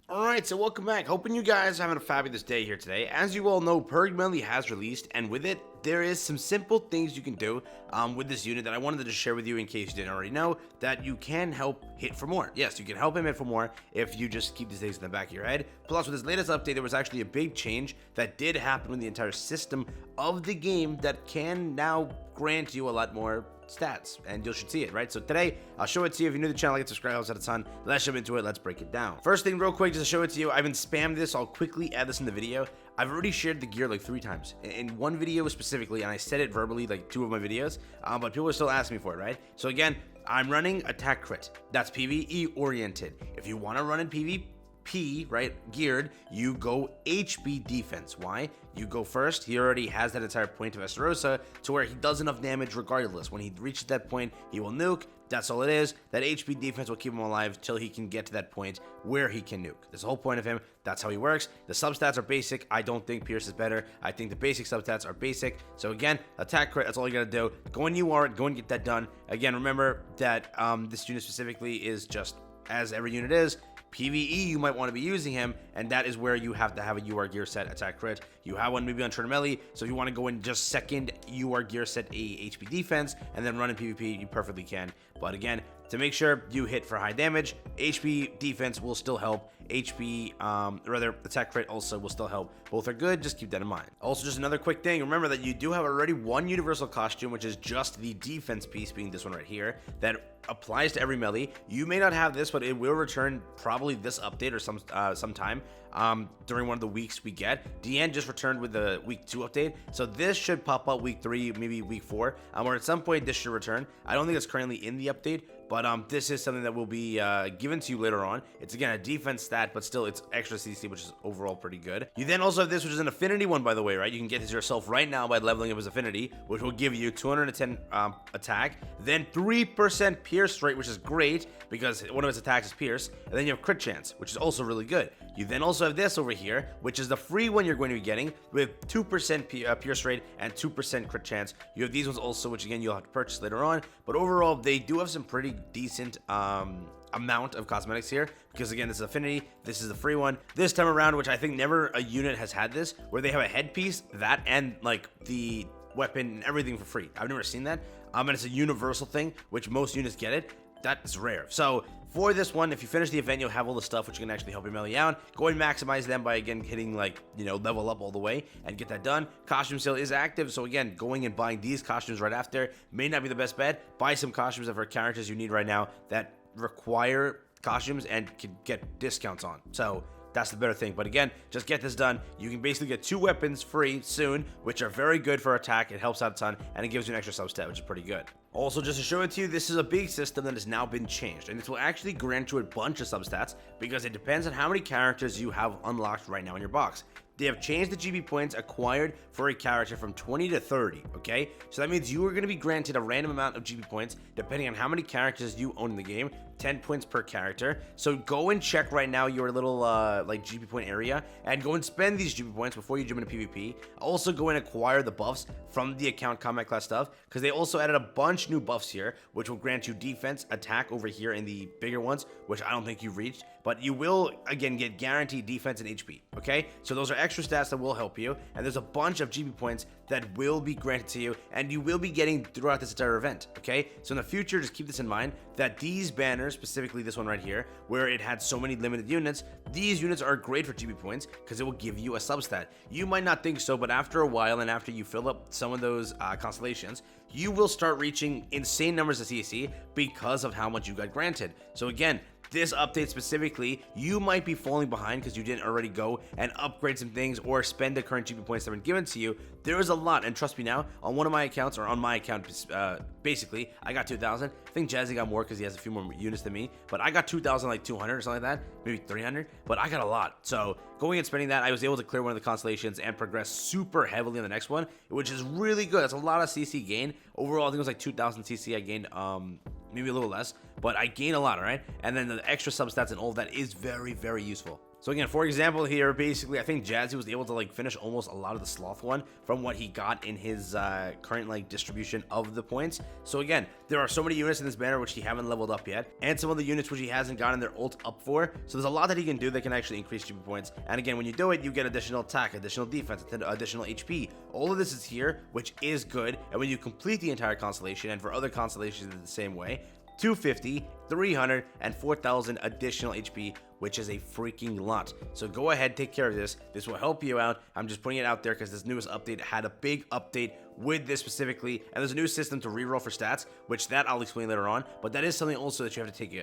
Alright, so welcome back. Hoping you guys are having a fabulous day here today. As you all know, Purg Meliodas has released, and with it, there is some simple things you can do with this unit that I wanted to just share with you in case you didn't already know, that you can help hit for more. Yes, you can help him hit for more if you just keep these things in the back of your head. Plus, with this latest update, there was actually a big change that did happen with the entire system of the game that can now grant you a lot more stats, and you should see it, right? So today, I'll show it to you. If you're new to the channel, like, subscribe, helps out a ton. Let's jump into it. Let's break it down. First thing, real quick, just to show it to you, I've been spammed this. I'll quickly add this in the video. I've already shared the gear like 3 times in one video specifically, and I said it verbally like 2 of my videos, but people are still asking me for it, right? So again, I'm running attack crit. That's PvE oriented. If you want to run in PvP, right, geared, you go HP defense. Why? You go first. He already has that entire point of Estarossa to where he does enough damage regardless. When he reaches that point, he will nuke. That's all it is. That HP defense will keep him alive till he can get to that point where he can nuke. That's the whole point of him. That's how he works. The substats are basic. I don't think Pierce is better. I think the basic substats are basic. So again, attack crit, that's all you gotta do. Go and go and get that done. Again, remember that this unit specifically is just, as every unit is, PvE, you might want to be using him, and that is where you have to have a UR gear set attack crit. You have one maybe on Trillion Meliodas, so if you want to go in just second UR gear set a HP defense and then run in PvP, you perfectly can. But again, to make sure you hit for high damage, HP defense will still help. Attack crit also will still help. Both are good, just keep that in mind. Also, just another quick thing, remember that you do have already one universal costume, which is just the defense piece, being this one right here, that applies to every melee. You may not have this, but it will return probably this update or sometime during one of the weeks we get. Deanne just returned with the week 2 update, so this should pop up week 3, maybe week 4, or at some point this should return. I don't think it's currently in the update, but this is something that will be given to you later on. It's again a defense stat, but still it's extra CC, which is overall pretty good. You then also have this, which is an affinity one, by the way, right? You can get this yourself right now by leveling up his affinity, which will give you 210 attack, then 3% pierce rate, which is great because one of his attacks is pierce, and then you have crit chance, which is also really good. You then also have this over here, which is the free one you're going to be getting with 2% pierce rate and 2% crit chance. You have these ones also, which again you'll have to purchase later on, but overall they do have some pretty decent amount of cosmetics here, because again, this is affinity, this is the free one this time around, which I think never a unit has had this, where they have a headpiece, that and like the weapon and everything for free. I've never seen that, and it's a universal thing, which most units get it. That is rare. So for this one, if you finish the event, you'll have all the stuff which can actually help your melee out. Go and maximize them by again hitting like, you know, level up all the way and get that done. Costume sale is active, so again, going and buying these costumes right after may not be the best bet. Buy some costumes that for characters you need right now that require costumes and can get discounts on. So that's the better thing. But again, just get this done. You can basically get 2 weapons free soon, which are very good for attack. It helps out a ton, and it gives you an extra substat, which is pretty good. Also, just to show it to you, this is a big system that has now been changed, and this will actually grant you a bunch of substats because it depends on how many characters you have unlocked right now in your box. They have changed the GB points acquired for a character from 20 to 30, okay? So that means you are going to be granted a random amount of GB points depending on how many characters you own in the game, 10 points per character. So go and check right now your little like GB point area and go and spend these GB points before you jump into PvP. Also go and acquire the buffs from the account combat class stuff, because they also added a bunch new buffs here, which will grant you defense, attack over here in the bigger ones, which I don't think you've reached, but you will again get guaranteed defense and HP, okay? So those are extra stats that will help you, and there's a bunch of GB points that will be granted to you, and you will be getting throughout this entire event, okay? So in the future, just keep this in mind, that these banners, specifically this one right here, where it had so many limited units, these units are great for GB points because it will give you a substat. You might not think so, but after a while, and after you fill up some of those constellations, you will start reaching insane numbers of CC because of how much you got granted. So again, this update specifically, you might be falling behind because you didn't already go and upgrade some things or spend the current GB points that have been given to you. There is a lot, and trust me now, on one of my accounts, or on my account, basically, I got 2,000. I think Jazzy got more because he has a few more units than me, but I got 2,200 or something like that, maybe 300, but I got a lot. So going and spending that, I was able to clear one of the constellations and progress super heavily on the next one, which is really good. That's a lot of CC gain. Overall, I think it was like 2,000 CC I gained, maybe a little less, but I gain a lot, all right? And then the extra substats and all of that is very, very useful. So again, for example here, basically, I think Jazzy was able to like finish almost a lot of the Sloth one from what he got in his current like distribution of the points. So again, there are so many units in this banner which he haven't leveled up yet, and some of the units which he hasn't gotten their ult up for. So there's a lot that he can do that can actually increase GP points. And again, when you do it, you get additional attack, additional defense, additional HP. All of this is here, which is good. And when you complete the entire constellation, and for other constellations it's the same way, 250, 300, and 4,000 additional HP, which is a freaking lot. So go ahead, take care of this. This will help you out. I'm just putting it out there because this newest update had a big update with this specifically, and there's a new system to reroll for stats, which that I'll explain later on. But that is something also that you have to take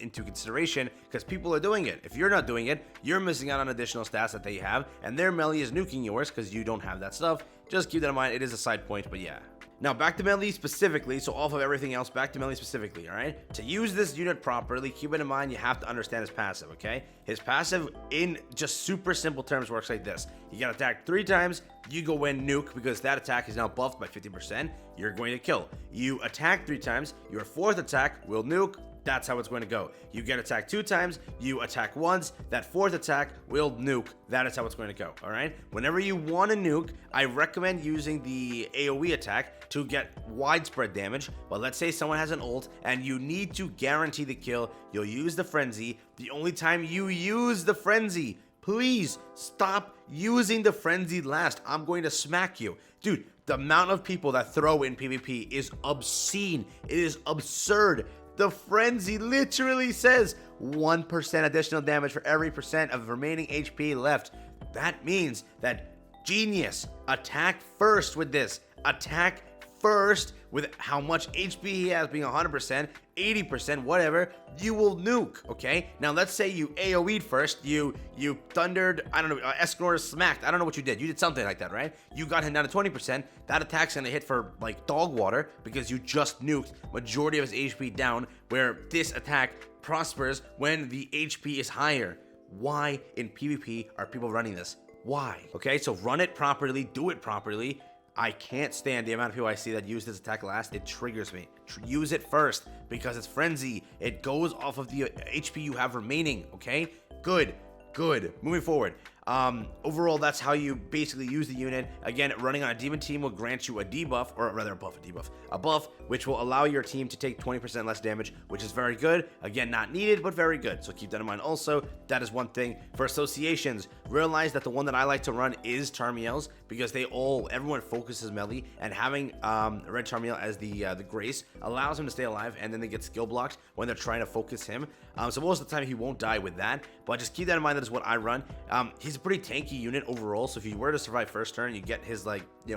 into consideration because people are doing it. If you're not doing it, you're missing out on additional stats that they have, and their melee is nuking yours because you don't have that stuff. Just keep that in mind. It is a side point, but yeah. Now back to melee specifically, so off of everything else, back to melee specifically, alright? To use this unit properly, keep it in mind, you have to understand his passive, okay? His passive, in just super simple terms, works like this. You get attacked 3 times, you go in nuke, because that attack is now buffed by 50%, you're going to kill. You attack 3 times, your 4th attack will nuke. That's how it's going to go. You get attacked 2 times, you attack once, that 4th attack will nuke. That is how it's going to go, alright? Whenever you want to nuke, I recommend using the AoE attack to get widespread damage. But let's say someone has an ult and you need to guarantee the kill, you'll use the frenzy. The only time you use the frenzy, please stop using the frenzy last. I'm going to smack you. Dude, the amount of people that throw in PvP is obscene. It is absurd. The frenzy literally says 1% additional damage for every percent of remaining HP left. That means that genius, attack first with this. Attack first with how much HP he has being 100%, 80%, whatever, you will nuke, okay? Now let's say you AoE'd first, you thundered, I don't know, Escanor smacked, I don't know what you did. You did something like that, right? You got him down to 20%, that attack's gonna hit for like dog water because you just nuked majority of his HP down, where this attack prospers when the HP is higher. Why in PvP are people running this? Why? Okay, so run it properly, do it properly. I can't stand the amount of people I see that use this attack last. It triggers me. Use it first because it's frenzy. It goes off of the HP you have remaining, okay? Good. Moving forward. Overall, that's how you basically use the unit. Again, running on a demon team will grant you a debuff, or rather a buff, which will allow your team to take 20% less damage, which is very good. Again, not needed, but very good. So keep that in mind also. That is one thing. For associations, realize that the one that I like to run is Tarmiel's because everyone focuses melee, and having Red Tarmiel as the Grace allows him to stay alive, and then they get skill blocks when they're trying to focus him. So most of the time he won't die with that, but just keep that in mind. That is what I run. He's a pretty tanky unit overall, so if you were to survive first turn, you get his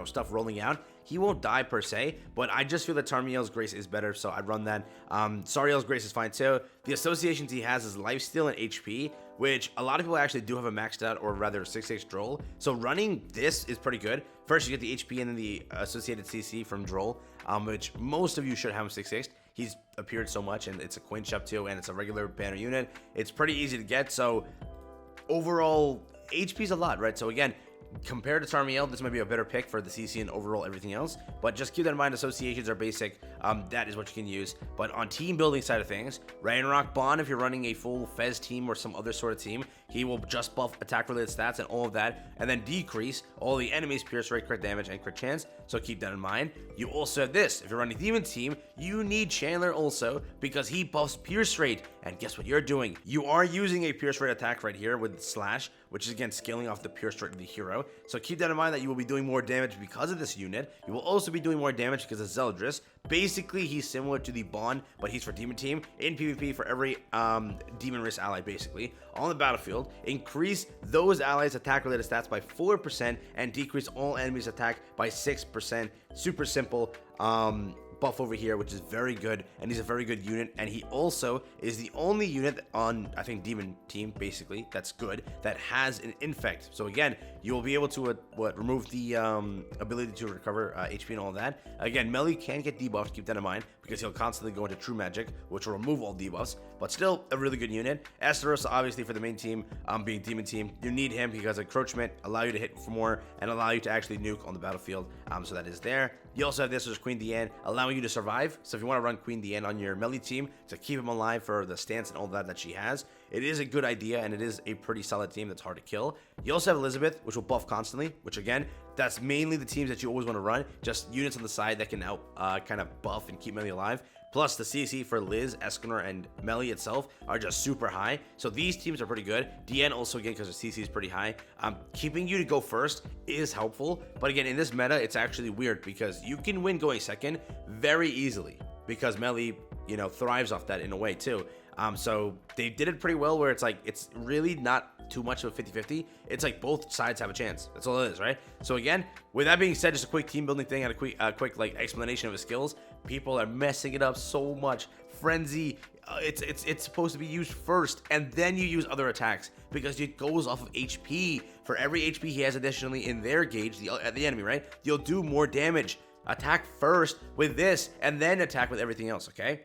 stuff rolling out, he won't die per se, but I just feel that Tarmiel's Grace is better, so I'd run that. Sariel's Grace is fine too. The associations he has is lifesteal and HP, which a lot of people actually do have a maxed out, or rather 6-6 Droll, so running this is pretty good. First you get the HP and then the associated CC from Droll, which most of you should have him 6-6. He's appeared so much, and it's a quench up too, and it's a regular banner unit. It's pretty easy to get, so overall HP's a lot, right? So again, compared to Tarmiel, this might be a better pick for the CC and overall everything else, but just keep that in mind. Associations are basic. That is what you can use. But on team building side of things, Ragnarok Bond, if you're running a full Fez team or some other sort of team, he will just buff attack related stats and all of that, and then decrease all the enemies' pierce rate, crit damage, and crit chance. So keep that in mind. You also have this. If you're running demon team, you need Chandler also because he buffs pierce rate. And guess what you're doing? You are using a pierce rate attack right here with Slash, which is again scaling off the pierce rate of the hero. So keep that in mind that you will be doing more damage because of this unit. You will also be doing more damage because of Zeldris. Basically, he's similar to the Bond, but he's for demon team. In PvP, for every demon race ally, basically, on the battlefield, increase those allies' attack-related stats by 4% and decrease all enemies' attack by 6%. Super simple. Buff over here, which is very good, and he's a very good unit, and he also is the only unit on, I think, demon team, basically, that's good, that has an infect. So again, you will be able to remove the ability to recover HP and all that. Again, melee can get debuffed, keep that in mind, because he'll constantly go into true magic, which will remove all debuffs, but still a really good unit. Esteros, obviously, for the main team, being demon team, you need him because encroachment allow you to hit for more and allow you to actually nuke on the battlefield, so that is there. You also have this, which is Queen Diane, allowing you to survive. So if you want to run Queen Diane on your melee team to keep him alive for the stance and all that she has, it is a good idea, and it is a pretty solid team that's hard to kill. You also have Elizabeth, which will buff constantly, which again, that's mainly the teams that you always want to run, just units on the side that can out kind of buff and keep Melly alive. Plus, the CC for Liz, Escanor, and Melly itself are just super high. So these teams are pretty good. DN also, again, because the CC is pretty high. Keeping you to go first is helpful. But again, in this meta, it's actually weird because you can win going second very easily because Melly, you know, thrives off that in a way too. So they did it pretty well where it's like, it's really not too much of a 50-50. It's like both sides have a chance. That's all it is, right? So again, with that being said, just a quick team building thing and a quick like explanation of his skills. People are messing it up so much. Frenzy, it's supposed to be used first, and then you use other attacks because it goes off of HP. For every HP he has additionally in their gauge, the enemy, right? You'll do more damage. Attack first with this, and then attack with everything else, okay?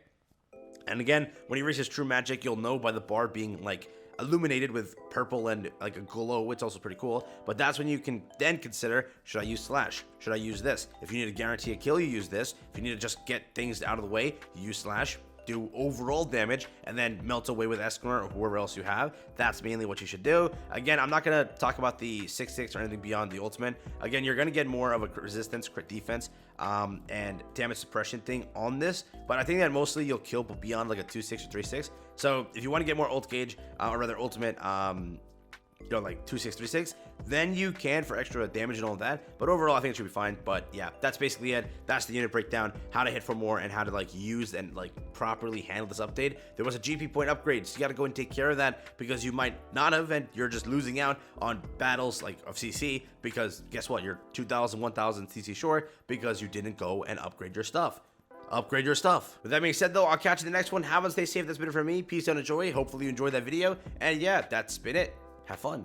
And again, when he reaches true magic, you'll know by the bar being like illuminated with purple and like a glow. It's also pretty cool. But that's when you can then consider, should I use slash? Should I use this? If you need to guarantee a kill, you use this. If you need to just get things out of the way, you use slash. Do overall damage and then melt away with Escanor or whoever else you have. That's mainly what you should do. Again, I'm not going to talk about the 6/6 or anything beyond the ultimate. Again, you're going to get more of a resistance, crit defense, and damage suppression thing on this, but I think that mostly you'll kill beyond like a 2/6 or 3/6. So if you want to get more ult gauge, or rather ultimate, you know, like 2/6, 3/6, then you can for extra damage and all of that. But overall, I think it should be fine. But yeah, that's basically it. That's the unit breakdown, how to hit for more and how to like use and like properly handle this update. There was a GP point upgrade, so you got to go and take care of that because you might not have, and you're just losing out on battles like of CC because guess what? You're 2,000, 1,000 CC short because you didn't go and upgrade your stuff. Upgrade your stuff. With that being said, though, I'll catch you in the next one. Have fun, stay safe. That's been it for me. Peace out and enjoy. Hopefully you enjoyed that video. And yeah, that's been it. Have fun.